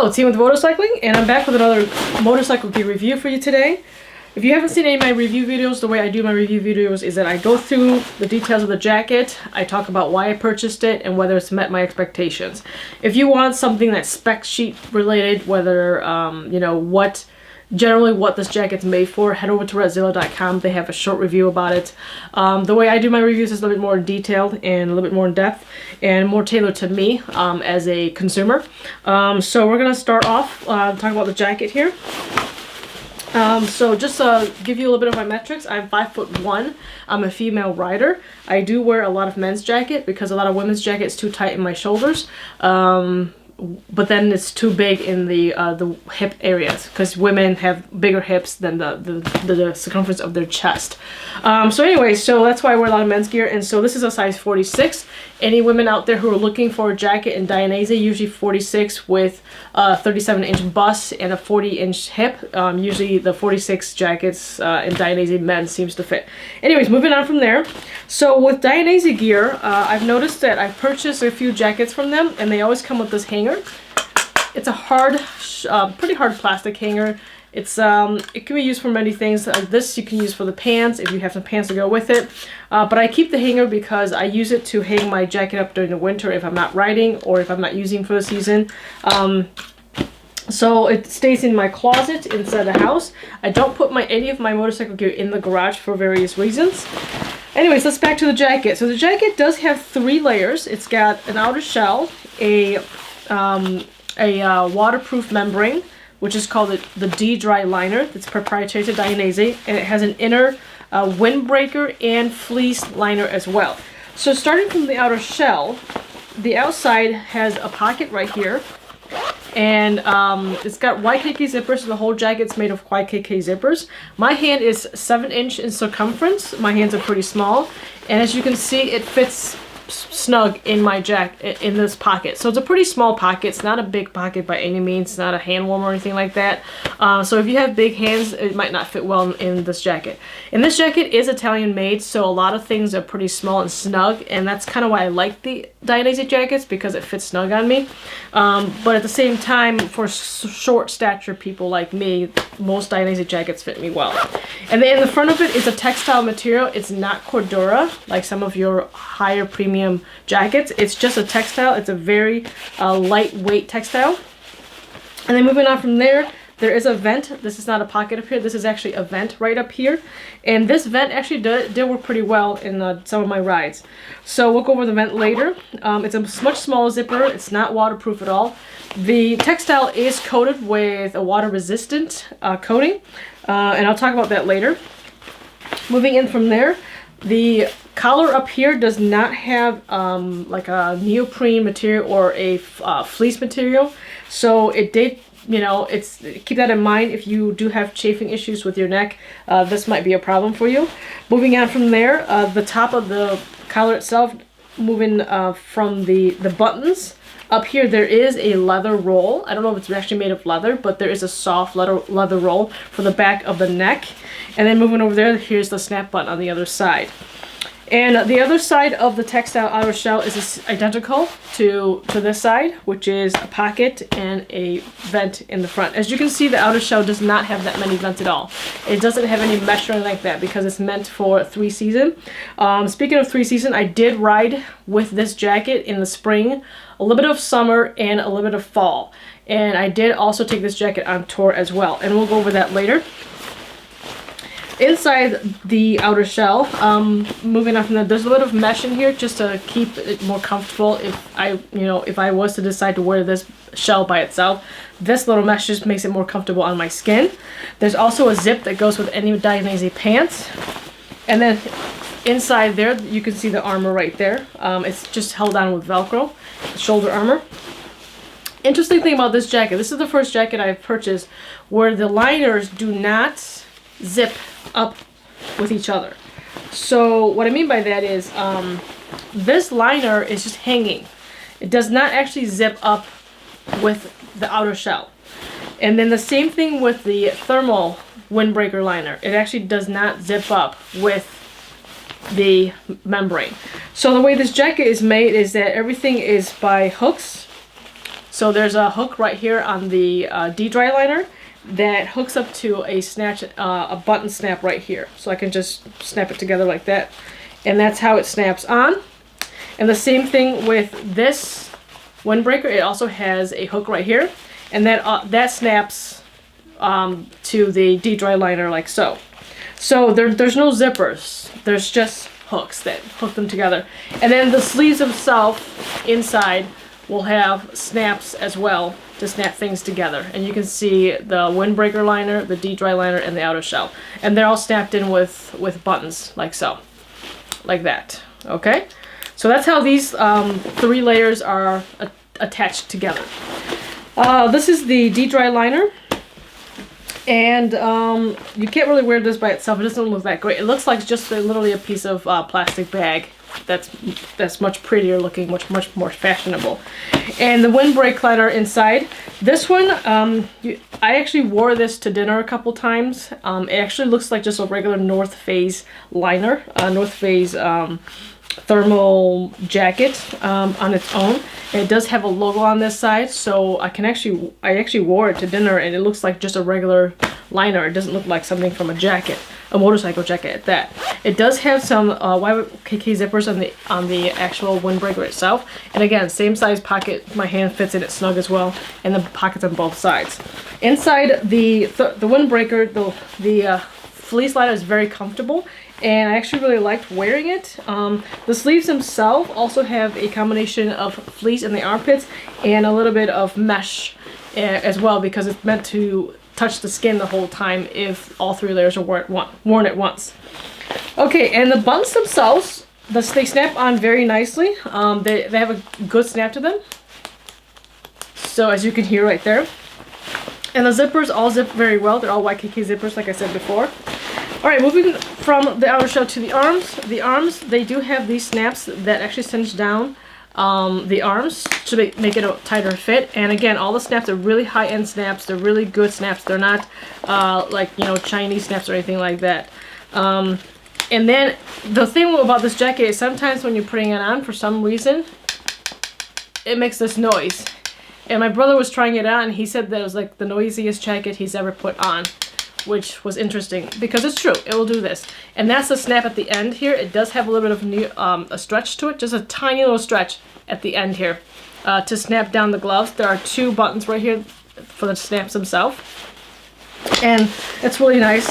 Hello, team with motorcycling, and I'm back with another motorcycle gear review for you today. If you haven't seen any of my review videos, the way I do my review videos is that I go through the details of the jacket, I talk about why I purchased it, and whether it's met my expectations. If you want something that's spec sheet related, whether, you know, generally what this jacket's made for, head over to retzilla.com. They have a short review about it. The way I do my reviews is a little bit more detailed and a little bit more in depth and more tailored to me as a consumer. So we're gonna start off talking about the jacket here. So just to give you a little bit of my metrics, I'm 5'1". I'm a female rider. I do wear a lot of men's jacket because a lot of women's jackets too tight in my shoulders. But then it's too big in the hip areas because women have bigger hips than the circumference of their chest. So anyway, so that's why I wear a lot of men's gear, and so this is a size 46. Any women out there who are looking for a jacket in Dainese, usually 46 with a 37-inch bust and a 40-inch hip. Usually the 46 jackets in Dainese men seems to fit. Anyways, moving on from there. So with Dainese gear, I've noticed that I've purchased a few jackets from them, and they always come with this hanger. It's a hard, pretty hard plastic hanger. It's it can be used for many things. This you can use for the pants if you have some pants to go with it. But I keep the hanger because I use it to hang my jacket up during the winter if I'm not riding or if I'm not using for the season. So it stays in my closet inside the house. I don't put any of my motorcycle gear in the garage for various reasons. Anyways, let's back to the jacket. So the jacket does have 3 layers. It's got an outer shell, a waterproof membrane, which is called the D-Dry liner. That's proprietary to Dainese, and it has an inner windbreaker and fleece liner as well. So starting from the outer shell, the outside has a pocket right here, and it's got YKK zippers, so the whole jacket's made of YKK zippers. My hand is 7-inch in circumference. My hands are pretty small, and as you can see, it fits snug in my jacket, in this pocket. So it's a pretty small pocket. It's not a big pocket by any means. It's not a hand warmer or anything like that. So if you have big hands, it might not fit well in this jacket. And this jacket is Italian made, so a lot of things are pretty small and snug, and that's kind of why I like the Dainese jackets, because it fits snug on me. But at the same time, for short stature people like me, most Dainese jackets fit me well. And then in the front of it is a textile material. It's not Cordura like some of your higher premium jackets. It's just a textile. It's a very lightweight textile. And then moving on from there, there is a vent. This is not a pocket up here. This is actually a vent right up here. And this vent actually did work pretty well in some of my rides. So we'll go over the vent later. It's a much smaller zipper. It's not waterproof at all. The textile is coated with a water-resistant coating. And I'll talk about that later. Moving in from there, the collar up here does not have like a neoprene material or a fleece material. So it did, you know, keep that in mind. If you do have chafing issues with your neck, this might be a problem for you. Moving on from there, the top of the collar itself, moving from the buttons, up here there is a leather roll. I don't know if it's actually made of leather, but there is a soft leather roll for the back of the neck. And then moving over there, here's the snap button on the other side. And the other side of the textile outer shell is identical to this side, which is a pocket and a vent in the front. As you can see, the outer shell does not have that many vents at all. It doesn't have any mesh or anything like that because it's meant for 3-season. Speaking of 3-season, I did ride with this jacket in the spring, a little bit of summer, and a little bit of fall. And I did also take this jacket on tour as well, and we'll go over that later. Inside the outer shell, moving on from that, there's a little bit of mesh in here just to keep it more comfortable if I was to decide to wear this shell by itself. This little mesh just makes it more comfortable on my skin. There's also a zip that goes with any Dainese pants. And then inside there, you can see the armor right there. It's just held on with Velcro, shoulder armor. Interesting thing about this jacket, this is the first jacket I've purchased where the liners do not zip up with each other. So what I mean by that is this liner is just hanging. It does not actually zip up with the outer shell. And then the same thing with the thermal windbreaker liner. It actually does not zip up with the membrane. So the way this jacket is made is that everything is by hooks. So there's a hook right here on the D-dry liner that hooks up to a button snap right here. So I can just snap it together like that. And that's how it snaps on. And the same thing with this windbreaker. It also has a hook right here. And that snaps to the D-dry liner like so. So there's no zippers. There's just hooks that hook them together. And then the sleeves themselves inside will have snaps as well to snap things together. And you can see the windbreaker liner, the D-dry liner, and the outer shell. And they're all snapped in with buttons like so. Like that. Okay? So that's how these 3 layers are attached together. This is the D-dry liner. And you can't really wear this by itself. It doesn't look that great. It looks like just literally a piece of plastic bag. That's much prettier looking, much more fashionable. And the windbreak liner inside. This one, I actually wore this to dinner a couple times. It actually looks like just a regular North Face liner, North Face thermal jacket on its own. And it does have a logo on this side, so I actually wore it to dinner, and it looks like just a regular liner. It doesn't look like something from a jacket, a motorcycle jacket at that. It does have some YKK zippers on the actual windbreaker itself, and again, same size pocket. My hand fits in it snug as well, and the pockets on both sides. Inside the windbreaker, the fleece liner is very comfortable. And I actually really liked wearing it. The sleeves themselves also have a combination of fleece in the armpits and a little bit of mesh as well, because it's meant to touch the skin the whole time if all 3 layers are worn at once. Okay, and the buttons themselves, they snap on very nicely. They have a good snap to them. So as you can hear right there. And the zippers all zip very well. They're all YKK zippers, like I said before. Alright, moving from the outer shell to the arms. The arms, they do have these snaps that actually cinch down the arms to make it a tighter fit. And again, all the snaps are really high-end snaps. They're really good snaps. They're not like, you know, Chinese snaps or anything like that. And then the thing about this jacket is sometimes when you're putting it on, for some reason, it makes this noise. And my brother was trying it on, and he said that it was like the noisiest jacket he's ever put on, which was interesting because it's true. It will do this. And that's the snap at the end here. It does have a little bit of a stretch to it, just a tiny little stretch at the end here to snap down the gloves. There are 2 buttons right here for the snaps themselves. And it's really nice.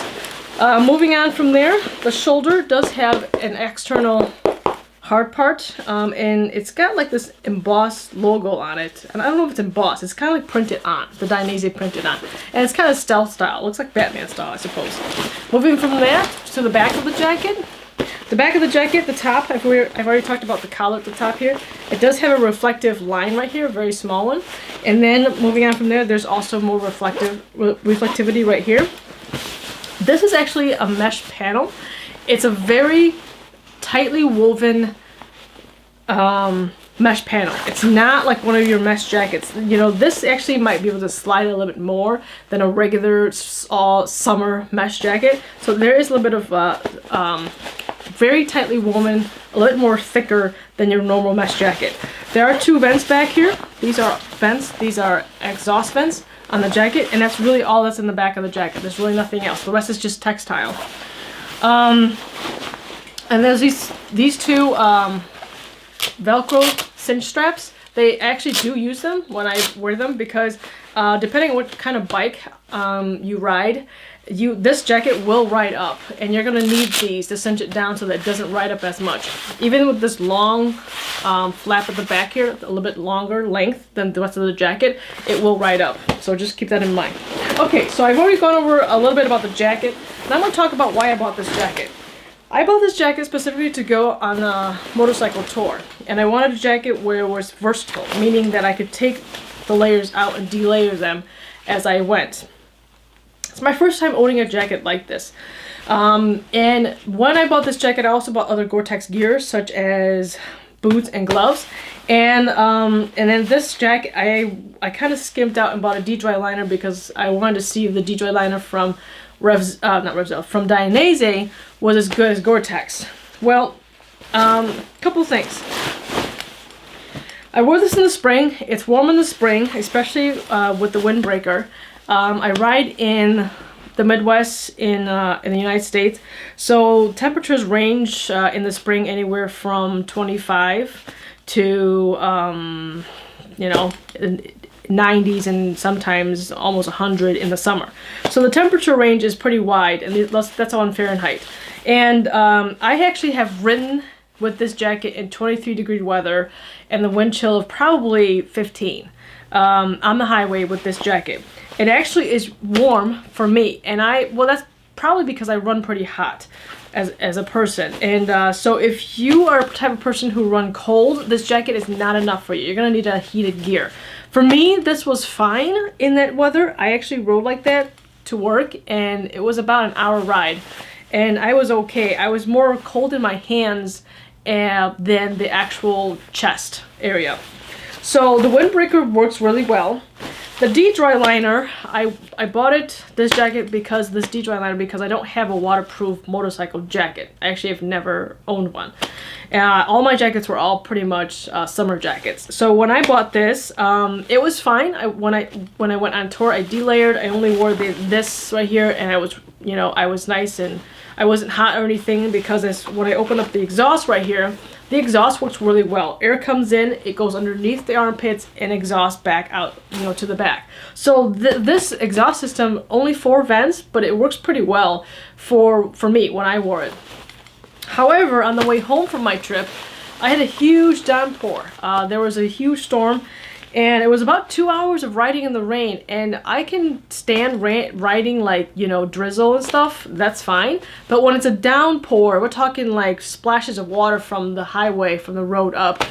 Moving on from there, the shoulder does have an external hard part, and it's got like this embossed logo on it. And I don't know if it's embossed. It's kind of like printed on, the Dainese printed on. And it's kind of stealth style. It looks like Batman style, I suppose. Moving from that to the back of the jacket. The back of the jacket, the top, I've already talked about the collar at the top here. It does have a reflective line right here, a very small one. And then moving on from there, there's also more reflectivity right here. This is actually a mesh panel. It's a very tightly woven mesh panel. It's not like one of your mesh jackets. You know, this actually might be able to slide a little bit more than a regular summer mesh jacket. So there is a little bit of very tightly woven, a little bit more thicker than your normal mesh jacket. There are 2 vents back here. These are vents. These are exhaust vents on the jacket, and that's really all that's in the back of the jacket. There's really nothing else. The rest is just textile. And there's these 2 Velcro cinch straps. They actually do use them when I wear them because depending on what kind of bike you ride, this jacket will ride up, and you're gonna need these to cinch it down so that it doesn't ride up as much. Even with this long flap at the back here, a little bit longer length than the rest of the jacket, it will ride up. So just keep that in mind. Okay, so I've already gone over a little bit about the jacket. Now I'm gonna talk about why I bought this jacket. I bought this jacket specifically to go on a motorcycle tour, and I wanted a jacket where it was versatile, meaning that I could take the layers out and delayer them as I went. It's my first time owning a jacket like this. And when I bought this jacket, I also bought other Gore-Tex gear, such as boots and gloves. And then this jacket, I kind of skimped out and bought a D-dry liner because I wanted to see if the D-dry liner from from Dainese was as good as Gore-Tex. Well, couple things. I wore this in the spring. It's warm in the spring, especially with the windbreaker. I ride in the Midwest in the United States, so temperatures range in the spring anywhere from 25 to 90s and sometimes almost 100 in the summer. So the temperature range is pretty wide, and that's all in Fahrenheit. And I actually have ridden with this jacket in 23-degree weather and the wind chill of probably 15 on the highway with this jacket. It actually is warm for me, and well, that's probably because I run pretty hot as a person. And so if you are the type of person who run cold, this jacket is not enough for you. You're gonna need a heated gear. For me, this was fine in that weather. I actually rode like that to work, and it was about an hour ride, and I was okay. I was more cold in my hands than the actual chest area. So the windbreaker works really well. The D-Dry liner, I bought this jacket because I don't have a waterproof motorcycle jacket. I actually have never owned one. All my jackets were all pretty much summer jackets. So when I bought this, it was fine. When I went on tour, I delayered. I only wore this right here, and I was nice, and I wasn't hot or anything, because when I open up the exhaust right here, the exhaust works really well. Air comes in, it goes underneath the armpits, and exhausts back out, to the back. So this exhaust system, only 4 vents, but it works pretty well for me when I wore it. However, on the way home from my trip, I had a huge downpour. There was a huge storm, and it was about 2 hours of riding in the rain, and I can stand riding like, drizzle and stuff, that's fine. But when it's a downpour, we're talking like splashes of water from the highway, from the road up,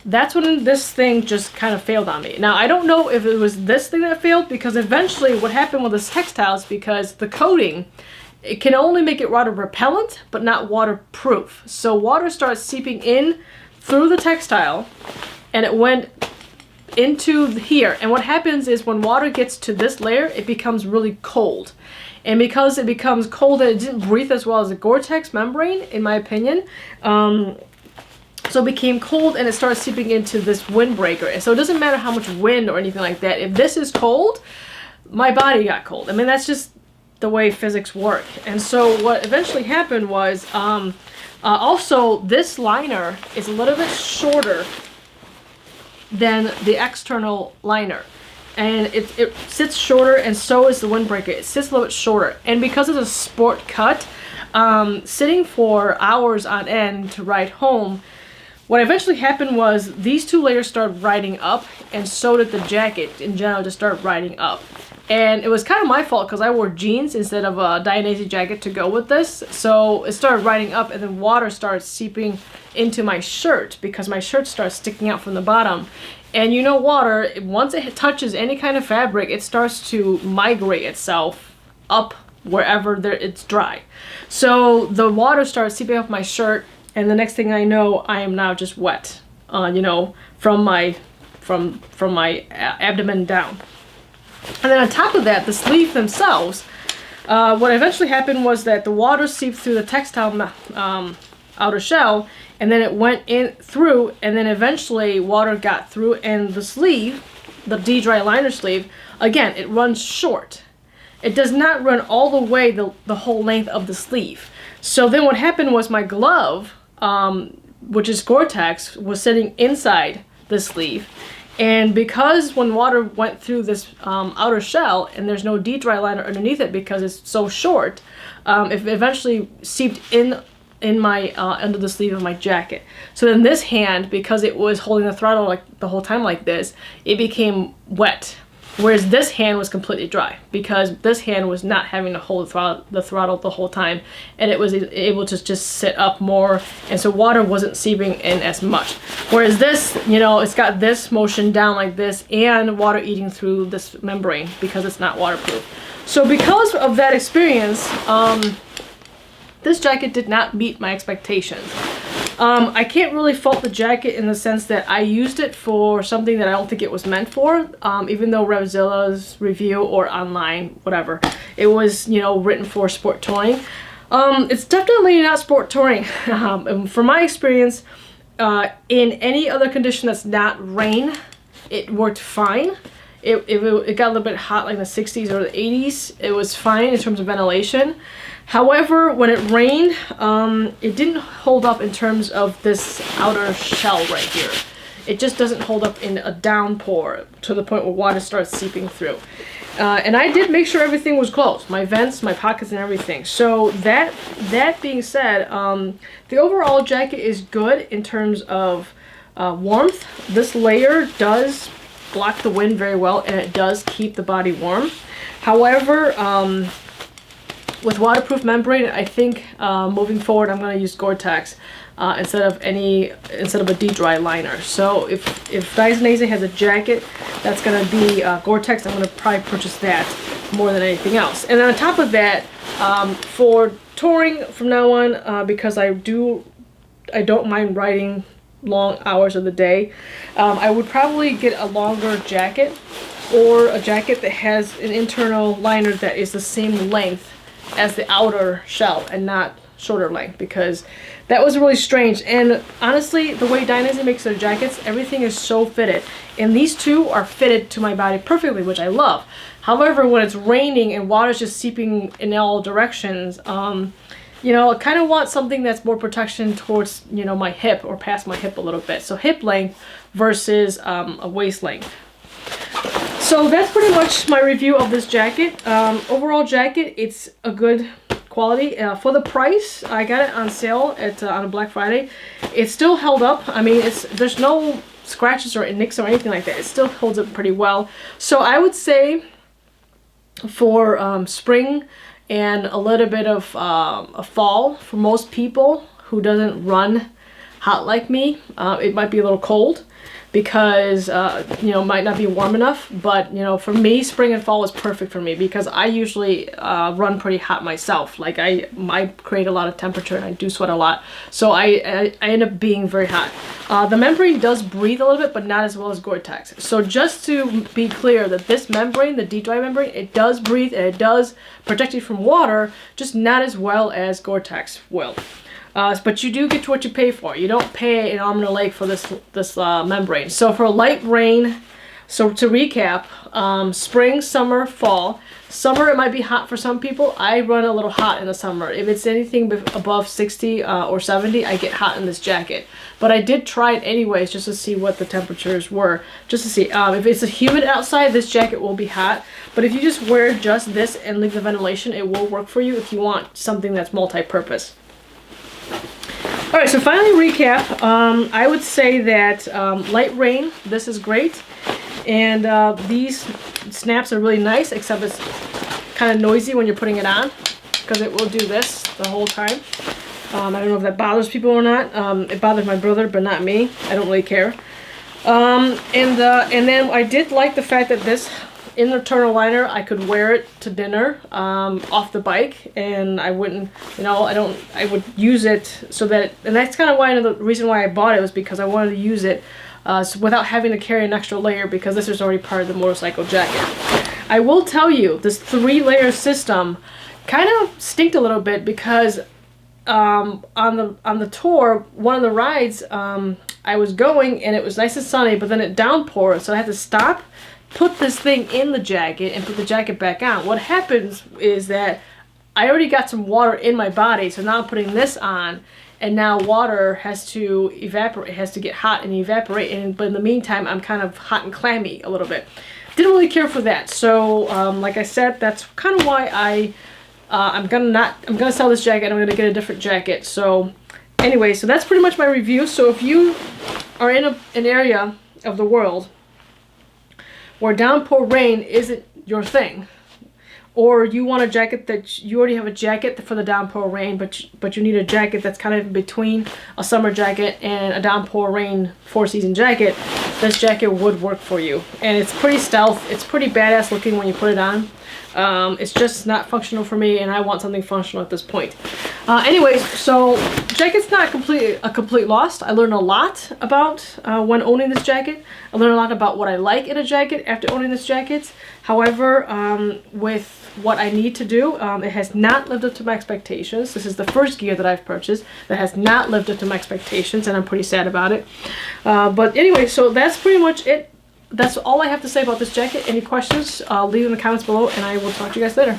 that's when this thing just kind of failed on me. Now, I don't know if it was this thing that failed, because eventually what happened with this textile is because the coating, it can only make it water repellent, but not waterproof. So water starts seeping in through the textile, and it went into here. And what happens is when water gets to this layer, it becomes really cold. And because it becomes cold, and it didn't breathe as well as the Gore-Tex membrane, in my opinion, so it became cold, and it started seeping into this windbreaker. And so it doesn't matter how much wind or anything like that. If this is cold, my body got cold. I mean, that's just the way physics work. And so what eventually happened was, also this liner is a little bit shorter than the external liner, and it sits shorter, and so is the windbreaker. It sits a little bit shorter, and because it's a sport cut, sitting for hours on end to ride home, what eventually happened was these 2 layers started riding up, and so did the jacket in general just started riding up. And it was kind of my fault, because I wore jeans instead of a Dainese jacket to go with this. So it started riding up, and then water started seeping into my shirt, because my shirt starts sticking out from the bottom. And water, once it touches any kind of fabric, it starts to migrate itself up wherever it's dry. So the water started seeping off my shirt, and the next thing I know, I am now just wet, from my abdomen down. And then on top of that, the sleeves themselves, what eventually happened was that the water seeped through the textile outer shell, and then it went in through, and then eventually water got through, and the sleeve, the D-Dry liner sleeve, again, it runs short. It does not run all the way the whole length of the sleeve. So then what happened was my glove, which is Gore-Tex, was sitting inside the sleeve. And because when water went through this outer shell, and there's no D-Dry liner underneath it because it's so short, it eventually seeped in my under the sleeve of my jacket. So then this hand, because it was holding the throttle like the whole time like this, it became wet. Whereas this hand was completely dry, because this hand was not having to hold the throttle the whole time, and it was able to just sit up more, and so water wasn't seeping in as much. Whereas this, it's got this motion down like this, and water eating through this membrane because it's not waterproof. So because of that experience, this jacket did not meet my expectations. I can't really fault the jacket in the sense that I used it for something that I don't think it was meant for, even though Revzilla's review or online, whatever, it was, written for sport touring. It's definitely not sport touring. From my experience, In any other condition that's not rain, it worked fine. It got a little bit hot, like in the 60s or the 80s. It was fine in terms of ventilation. However, when it rained, it didn't hold up in terms of this outer shell right here. It just doesn't hold up in a downpour to the point where water starts seeping through. And I did make sure everything was closed, my vents, my pockets, and everything. So that being said, the overall jacket is good in terms of warmth. This layer does block the wind very well, and it does keep the body warm. However, with waterproof membrane, I think moving forward I'm going to use Gore-Tex instead of a D-Dry liner. So if Dainese has a jacket that's going to be Gore-Tex, I'm going to probably purchase that more than anything else. And on top of that, for touring from now on, because I don't mind riding long hours of the day, I would probably get a longer jacket, or a jacket that has an internal liner that is the same length as the outer shell and not shorter length, because that was really strange. And honestly, the way Dainese makes their jackets, everything is so fitted, and these two are fitted to my body perfectly, which I love. However, when it's raining and water's just seeping in all directions, you know, I kind of want something that's more protection towards, you know, my hip or past my hip a little bit. So hip length versus a waist length. So that's pretty much my review of this jacket. Overall jacket, it's a good quality. For the price, I got it on sale on Black Friday. It still held up. I mean, there's no scratches or nicks or anything like that. It still holds up pretty well. So I would say for spring and a little bit of a fall, for most people who doesn't run hot like me, it might be a little cold, because you know, might not be warm enough. But you know, for me, spring and fall is perfect for me, because I usually run pretty hot myself. Like I create a lot of temperature, and I do sweat a lot, so I end up being very hot. The membrane does breathe a little bit, but not as well as Gore-Tex. So just to be clear, that this membrane, the D-Dry membrane, it does breathe and it does protect you from water, just not as well as Gore-Tex will. But you do get what you pay for. You don't pay an arm and a leg for this membrane. So for light rain, so to recap, spring, summer, fall. Summer, it might be hot for some people. I run a little hot in the summer. If it's anything above 60 or 70, I get hot in this jacket. But I did try it anyways, just to see what the temperatures were. Just to see. If it's humid outside, this jacket will be hot. But if you just wear just this and leave the ventilation, it will work for you if you want something that's multi-purpose. Alright, so finally recap, I would say that light rain, this is great, and these snaps are really nice, except it's kind of noisy when you're putting it on, because it will do this the whole time. I don't know if that bothers people or not. It bothers my brother, but not me. I don't really care. And then I did like the fact that this internal liner, I could wear it to dinner off the bike, and I wouldn't, you know, I would use it so that, and that's kind of why, the reason why I bought it was because I wanted to use it so without having to carry an extra layer, because this is already part of the motorcycle jacket. I will tell you, this 3-layer system kind of stinked a little bit, because on the tour, one of the rides, I was going and it was nice and sunny, but then it downpoured, so I had to stop, put this thing in the jacket, and put the jacket back on. What happens is that I already got some water in my body, so now I'm putting this on, and now water has to evaporate, it has to get hot and evaporate, but in the meantime I'm kind of hot and clammy a little bit. Didn't really care for that. So like I said, that's kind of why I'm gonna sell this jacket. I'm gonna get a different jacket. So anyway, so that's pretty much my review. So if you are in an area of the world where downpour rain isn't your thing, or you want a jacket that you already have a jacket for the downpour rain, but you need a jacket that's kind of in between a summer jacket and a downpour rain 4-season jacket, this jacket would work for you. And it's pretty stealth. It's pretty badass looking when you put it on. It's just not functional for me, and I want something functional at this point. Anyways, so jacket's not a complete loss. I learned a lot about when owning this jacket. I learned a lot about what I like in a jacket after owning this jacket. However, with what I need to do, it has not lived up to my expectations. This is the first gear that I've purchased that has not lived up to my expectations, and I'm pretty sad about it. But anyway, so that's pretty much it. That's all I have to say about this jacket. Any questions, leave in the comments below, and I will talk to you guys later.